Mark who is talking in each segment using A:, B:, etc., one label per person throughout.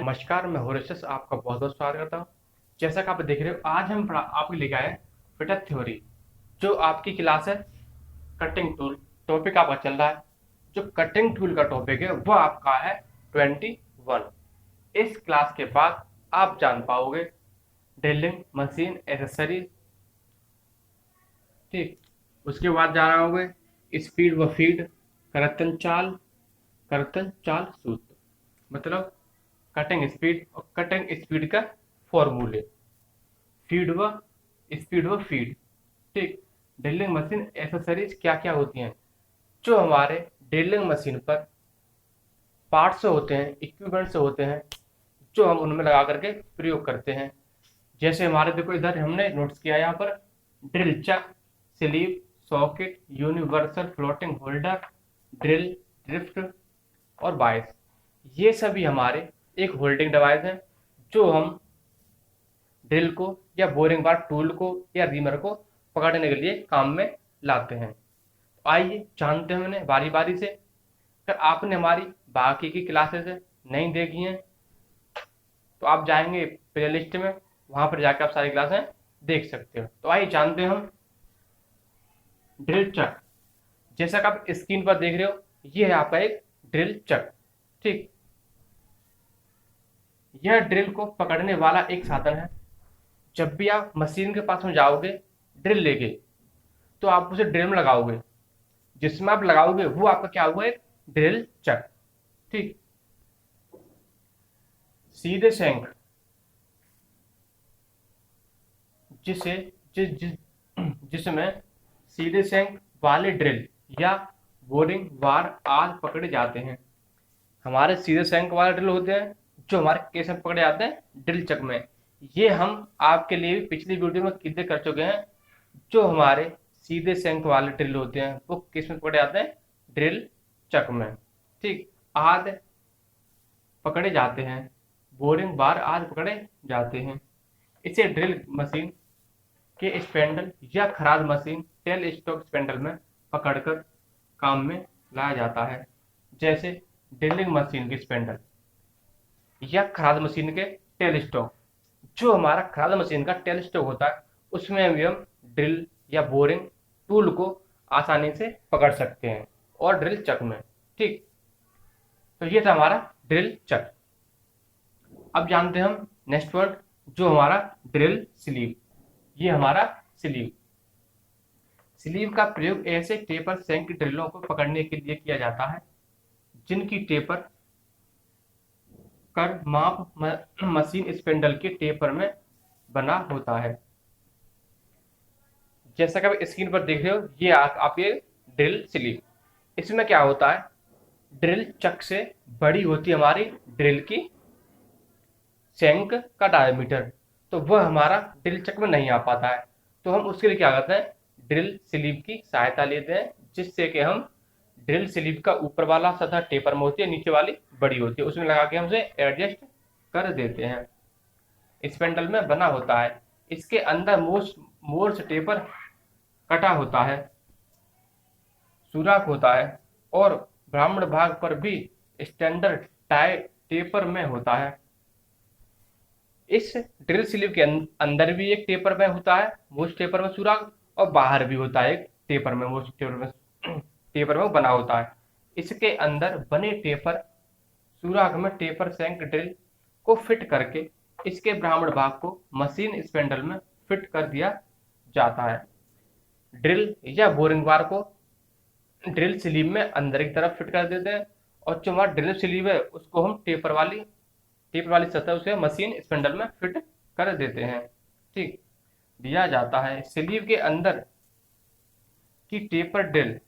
A: नमस्कार, मैं हॉरिस आपका बहुत बहुत स्वागत करता हूँ। जैसा कि आप देख रहे हो, आज हम आपको लेके आए फिटर थ्योरी। जो आपकी क्लास है कटिंग टूल, टॉपिक आपका चल रहा है। जो कटिंग टूल का टॉपिक है वो आपका है 21। इस क्लास के बाद आप जान पाओगे ड्रिलिंग मशीन एसेसरीज, ठीक। उसके बाद जाना होगे स्पीड व फीड, करतन चाल सूत्र, मतलब कटिंग स्पीड का फॉर्मूले, फीड व फीड, ठीक। ड्रिलिंग मशीन एसेसरीज क्या क्या होती हैं? जो हमारे ड्रिलिंग मशीन पर पार्ट्स से होते हैं, इक्विपमेंट से होते हैं, जो हम उनमें लगा करके प्रयोग करते हैं। जैसे हमारे देखो इधर हमने नोट्स किया यहाँ पर drill chuck, sleeve, socket, universal floating holder, drill, drift और बाइस। ये सभी हमारे एक होल्डिंग डिवाइस हैं जो हम ड्रिल को या बोरिंग बार टूल को या रीमर को पकड़ने के लिए काम में लाते हैं। तो आइए जानते हैं उन्हें बारी बारी से। अगर आपने हमारी बाकी की क्लासेस नहीं देखी हैं तो आप जाएंगे प्ले लिस्ट में, वहां पर जाकर आप सारी क्लासें देख सकते हो। तो आइए जानते हैं हम ड्रिल चक। जैसा कि आप स्क्रीन पर देख रहे हो, ये है आपका एक ड्रिल चक, ठीक। यह ड्रिल को पकड़ने वाला एक साधन है। जब भी आप मशीन के पास में जाओगे ड्रिल लेके, तो आप उसे ड्रिल में लगाओगे। जिसमें आप लगाओगे वो आपका क्या हुआ, एक ड्रिल चक, ठीक। सीधे शंख जिसे जिस जिस जिसमें सीधे शंख वाले ड्रिल या बोरिंग वार आज पकड़े जाते हैं। हमारे सीधे शंख वाले ड्रिल होते हैं जो हमारे केस में पकड़े जाते हैं ड्रिल चक में। ये हम आपके लिए भी पिछली वीडियो में क्लियर कर चुके हैं। जो हमारे सीधे शंख वाले ड्रिल होते हैं वो किस में पकड़े जाते हैं, ड्रिल चक में, ठीक। आदि पकड़े जाते हैं, बोरिंग बार आदि पकड़े जाते हैं। इसे ड्रिल मशीन के स्पेंडल या खराद मशीन टेल स्टॉक स्पेंडल में पकड़कर काम में लाया जाता है। जैसे ड्रिलिंग मशीन के स्पेंडल या खराद मशीन के टेल स्टॉक। जो हमारा खराद मशीन का टेल स्टॉक होता है उसमें भी हम ड्रिल या बोरिंग टूल को आसानी से पकड़ सकते हैं, और ड्रिल चक में, ठीक। तो ये था हमारा ड्रिल चक। अब जानते हैं हम नेक्स्ट वर्ड, जो हमारा ड्रिल स्लीव। ये हमारा स्लीव। स्लीव का प्रयोग ऐसे टेपर शंख ड्रिलों को पकड़ने के लिए किया जाता है जिनकी टेपर कर माप मशीन स्पेंडल के टेपर में बना होता है। जैसा कि आप स्क्रीन पर देख रहे हो, ये आप ये ड्रिल स्लीव। इसमें क्या होता है, ड्रिल चक से बड़ी होती है हमारी ड्रिल की शंख का डायमीटर, तो वह हमारा ड्रिल चक में नहीं आ पाता है। तो हम उसके लिए क्या करते हैं, ड्रिल स्लीव की सहायता लेते हैं, जिससे कि हम ड्रिल स्लीव का ऊपर वाला सतह टेपर में होती है, नीचे वाली बड़ी होती है, उसमें लगा के हम उसे एडजस्ट कर देते हैं। स्पेंडल में बना होता है। इसके अंदर मोर्स टेपर कटा होता है, सुराख होता है, और ब्राह्मण भाग पर भी स्टैंडर्ड टाई टेपर में होता है। इस ड्रिल स्लीव के अंदर भी एक टेपर में होता है, मोस्ट टेपर में सुराख, और बाहर भी होता है एक टेपर में, मोस्ट टेपर में बना होता है। इसके अंदर बने टेपर सुराख में टेपर शंख ड्रिल को फिट करके इसके ब्राह्मण भाग को मशीन स्पेंडल में फिट कर दिया जाता है। ड्रिल या बोरिंग बार को ड्रिल स्लीव में अंदर की तरफ फिट कर देते हैं, और जो हमारा ड्रिल स्लीव है उसको हम टेपर वाली सतह उसे मशीन स्पेंडल में फिट कर देते हैं, ठीक, दिया जाता है। स्लीव के अंदर की टेपर ड्रिल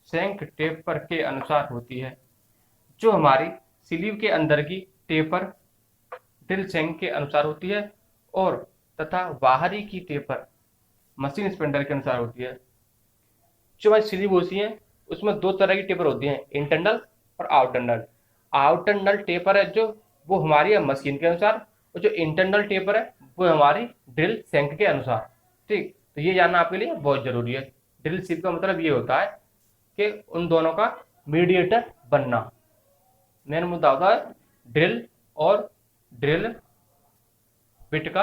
A: शंख टेपर के अनुसार होती है। जो हमारी स्लीव के अंदर की टेपर ड्रिल शंख के अनुसार होती है, और तथा बाहरी की टेपर मशीन स्पेंडल के अनुसार होती है। जो हमारी स्लीव होती है उसमें दो तरह की टेपर होती हैं, इंटरनल और आउटरनल। आउटरनल टेपर है जो वो हमारी मशीन के अनुसार, और जो इंटरनल टेपर है वो हमारी ड्रिल शंख के अनुसार, ठीक। तो ये जानना आपके लिए बहुत जरूरी है। ड्रिल शिप का मतलब ये होता है कि उन दोनों का मीडिएटर बनना। मेन मुद्दा होता है ड्रिल और ड्रिल बिट का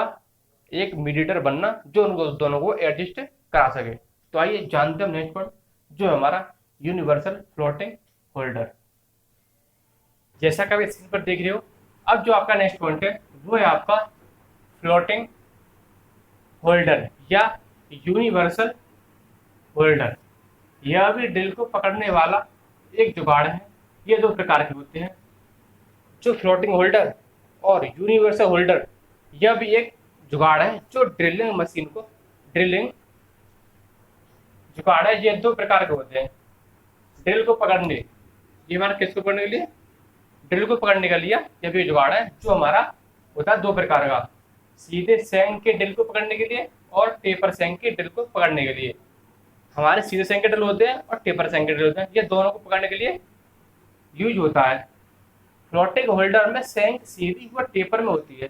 A: एक मीडिएटर बनना जो उन दोनों को एडजस्ट करा सके। तो आइए जानते हैं नेक्स्ट पॉइंट जो है हमारा यूनिवर्सल फ्लोटिंग होल्डर। जैसा कि आप स्क्रीन पर देख रहे हो, अब जो आपका नेक्स्ट पॉइंट है वो है आपका फ्लोटिंग होल्डर या यूनिवर्सल होल्डर। यह भी ड्रिल को पकड़ने वाला एक जुगाड़ है। ये दो प्रकार के होते हैं, जो फ्लोटिंग होल्डर और यूनिवर्सल होल्डर। यह भी एक जुगाड़ है जो ड्रिलिंग मशीन को ड्रिलिंग जुगाड़ है। ये दो प्रकार के होते हैं, ड्रिल को पकड़ने, ये हमारा किसको पकड़ने के लिए, ड्रिल को पकड़ने का लिया। यह भी जुगाड़ है जो हमारा होता है दो प्रकार का, सीधे सेंग के ड्रिल को पकड़ने के लिए और टेपर सेंग के ड्रिल को पकड़ने के लिए। हमारे सीधे सेंग के ड्रिल होते हैं और टेपर सेंग के ड्रिल होते हैं, ये दोनों को पकड़ने के लिए यूज होता है। फ्लोटिंग होल्डर में सेंग सीधी व टेपर में होती है।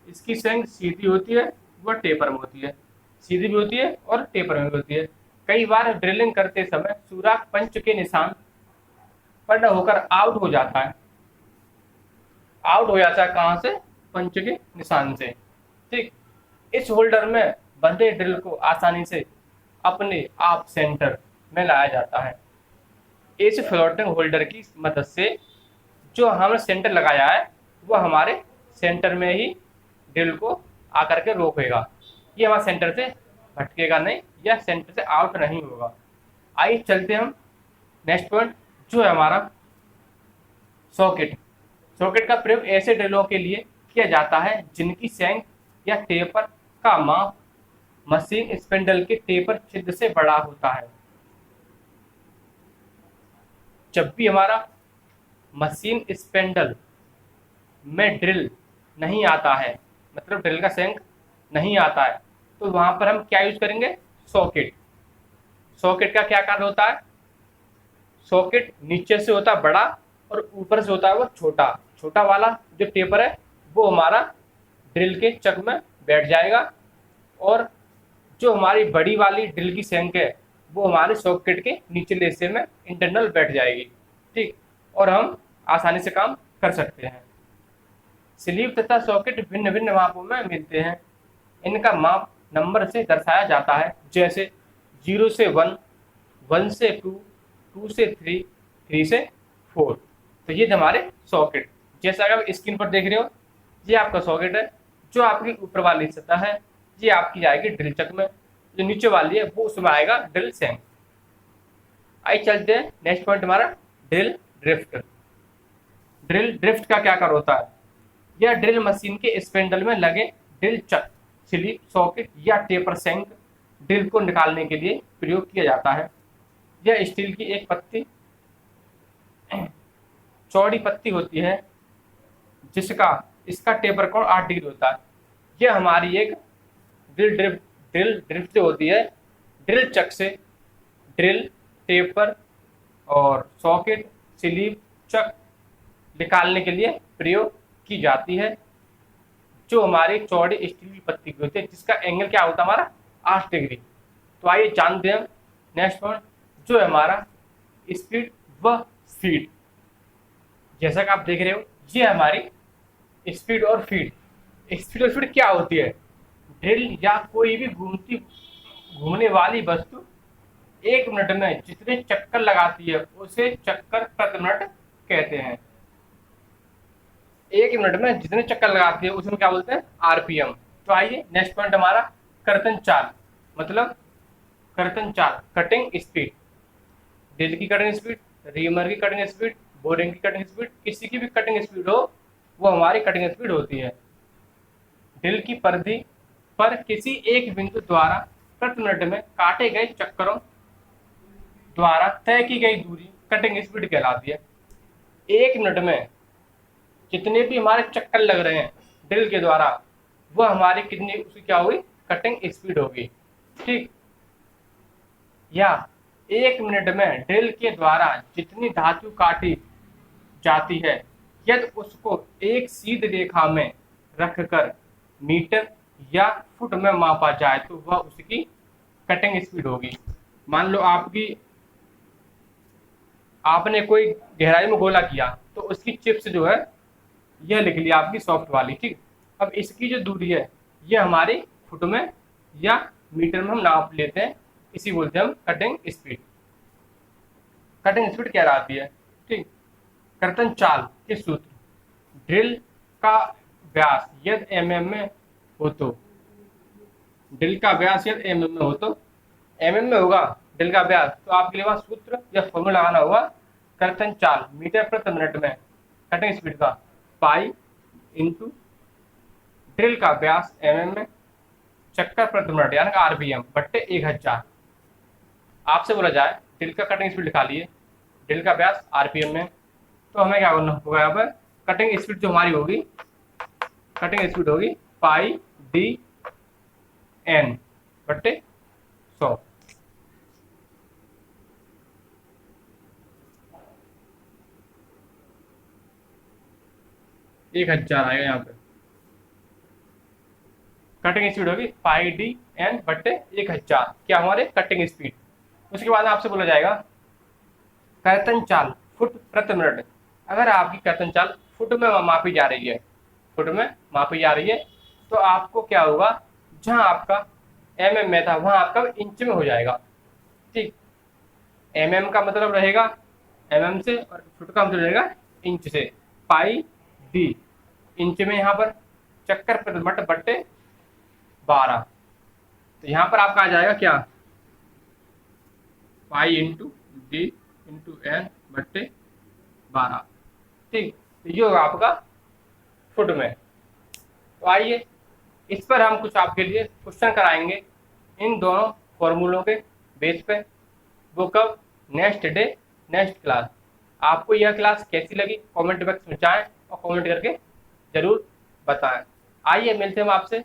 A: इसकी सेंग सीधी होती है व टेपर में होती है, सीधी भी होती है और टेपर में भी होती है। कई बार ड्रिलिंग करते समय सुराख पंच के निशान पर न होकर आउट हो जाता है। आउट हो जाता है कहाँ से, पंच के निशान से। ठीक, इस होल्डर में बंधे ड्रिल को आसानी से अपने आप सेंटर में लाया जाता है। इस फ्लोटिंग होल्डर की मदद से जो हमने सेंटर लगाया है वह हमारे सेंटर में ही ड्रिल को आकर के रोकेगा। ये हमारे सेंटर से भटकेगा नहीं या सेंटर से आउट नहीं होगा। आइए चलते हम नेक्स्ट पॉइंट जो है हमारा सॉकेट। सॉकेट का प्रयोग ऐसे ड्रिलों के लिए किया जाता है जिनकी सेंग या टेपर का माप मशीन स्पिंडल के टेपर छिद्र से बड़ा होता है। जब भी हमारा मशीन स्पिंडल में ड्रिल नहीं आता है, मतलब ड्रिल का सेंग नहीं आता है, तो वहां पर हम क्या यूज करेंगे, सॉकेट। सॉकेट का क्या कार्य होता है, सॉकेट नीचे से होता है बड़ा और ऊपर से होता है वो छोटा। छोटा वाला जो टेपर है वो हमारा ड्रिल के चक में बैठ जाएगा और जो हमारी बड़ी वाली ड्रिल की सेंक है वो हमारे सॉकेट के निचले हिस्से में इंटरनल बैठ जाएगी। ठीक, और हम आसानी से काम कर सकते हैं। स्लीव तथा सॉकेट भिन्न भिन्न मापों में मिलते हैं। इनका माप नंबर से दर्शाया जाता है, जैसे 0 से 1, 1 से 2, 2 से 3, 3 से 4। तो ये हमारे सॉकेट, जैसा कि आप स्क्रीन पर देख रहे हो, ये आपका सॉकेट है। जो आपकी ऊपर वाली सतह है ये आपकी जाएगी ड्रिल चक में, जो नीचे वाली है वो उसमें आएगा ड्रिल सेंग। आइए चलते हैं नेक्स्ट पॉइंट हमारा ड्रिल ड्रिफ्ट। ड्रिल ड्रिफ्ट का क्या कार्य होता है, यह ड्रिल मशीन के स्पिंडल में लगे ड्रिल चक, स्लीव, सॉकेट या टेपर सेंग ड्रिल को निकालने के लिए प्रयोग किया जाता है। यह स्टील की एक पत्ती चौड़ी पत्ती होती है जिसका इसका टेपर कोण 8 डिग्री होता है। यह हमारी एक ड्रिल ड्रिफ्ट जो होती है, ड्रिल चक से ड्रिल, टेपर और सॉकेट, स्लीव, चक निकालने के लिए प्रयोग की जाती है, जो हमारी चौड़ी स्टील की पत्ती की होती है जिसका एंगल क्या होता है हमारा 8 डिग्री। तो आइए जानते हैं नेक्स्ट पॉइंट जो है हमारा स्पीड व फीड। जैसा कि आप देख रहे हो ये हमारी स्पीड और फीड। स्पीड और फीड क्या होती है, ड्रिल या कोई भी घूमने वाली वस्तु 1 मिनट में जितने चक्कर लगाती है उसे चक्कर प्रति मिनट कहते हैं। 1 मिनट में जितने चक्कर लगाती है उसमें क्या बोलते हैं, आरपीएम। तो आइए नेक्स्ट पॉइंट हमारा कर्तन चाल, मतलब कर्तन चाल, कटिंग स्पीड। ड्रिल की कटिंग स्पीड, रीमर की कटिंग स्पीड, बोरिंग की कटिंग स्पीड, किसी की भी कटिंग स्पीड हो वो हमारी कटिंग स्पीड होती है। ड्रिल की परिधि पर किसी एक बिंदु द्वारा प्रति मिनट में काटे गए चक्करों द्वारा तय की गई दूरी कटिंग स्पीड कहलाती है। 1 मिनट में जितने भी हमारे चक्कर लग रहे हैं ड्रिल के द्वारा वह हमारी कितनी, उसकी क्या होगी, कटिंग स्पीड होगी। ठीक, या 1 मिनट में ड्रिल के द्वारा जितनी धातु काटी जाती है यदि उसको एक सीधी रेखा में रखकर मीटर या फुट में मापा जाए तो वह उसकी कटिंग स्पीड होगी। मान लो आपने कोई गहराई में गोला किया तो उसकी चिप्स जो है यह लिख लिया आपकी सॉफ्ट वाली, ठीक। अब इसकी जो दूरी है ये हमारी फुट में या मीटर में हम नाप लेते हैं, इसी बोलते हैं हम कटिंग स्पीड। कटिंग स्पीड क्या रहती है, ठीक। कर्तन चाल के सूत्र, ड्रिल का व्यास यदि एमएम में हो तो, ड्रिल का व्यास यदि एमएम में हो तो, एमएम में होगा ड्रिल का व्यास तो आपके लिए वहां सूत्र या फॉर्मूला लगाना होगा कर्तन चाल मीटर प्रति मिनट में कटिंग स्पीड का पाई इंटू ड्रिल का व्यास एमएम में चक्कर प्रति मिनट यानी आरपीएम बट्टे 1000। आपसे बोला जाए ड्रिल का कटिंग स्पीड लिखा लिए, ड्रिल का व्यास आरपीएम में, तो हमें क्या करना होगा, यहाँ पर कटिंग स्पीड जो हमारी होगी, कटिंग स्पीड होगी पाई डी एन बट्टे 100। एक 1000 आएगा यहाँ पे, कटिंग स्पीड होगी पाई डी एन बट्टे 1000, क्या हमारे कटिंग स्पीड। उसके बाद आपसे बोला जाएगा कर्तन चाल फुट प्रति मिनट। अगर आपकी कर्तन चाल फुट में मापी जा रही है, फुट में मापी जा रही है, तो आपको क्या होगा, जहां आपका एमएम में था वहां आपका इंच में हो जाएगा, ठीक। एमएम का मतलब रहेगा एमएम से और फुट का मतलब रहेगा इंच से। पाई डी इंच में यहाँ पर चक्कर प्रति मिनट बट्टे 12, तो यहाँ पर आपका आ जाएगा क्या, pi into D into N बट्टे 12, ठीक। तो ये होगा आपका फुट में। तो आइए इस पर हम कुछ आपके लिए क्वेश्चन कराएंगे इन दोनों फॉर्मूलों के बेस पे। वो कब, नेक्स्ट डे नेक्स्ट क्लास। आपको यह क्लास कैसी लगी कमेंट बॉक्स में जाएं और कमेंट करके जरूर बताएं। आइए मिलते हैं हम आपसे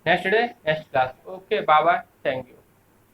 A: next day next class. Okay, bye bye, thank you.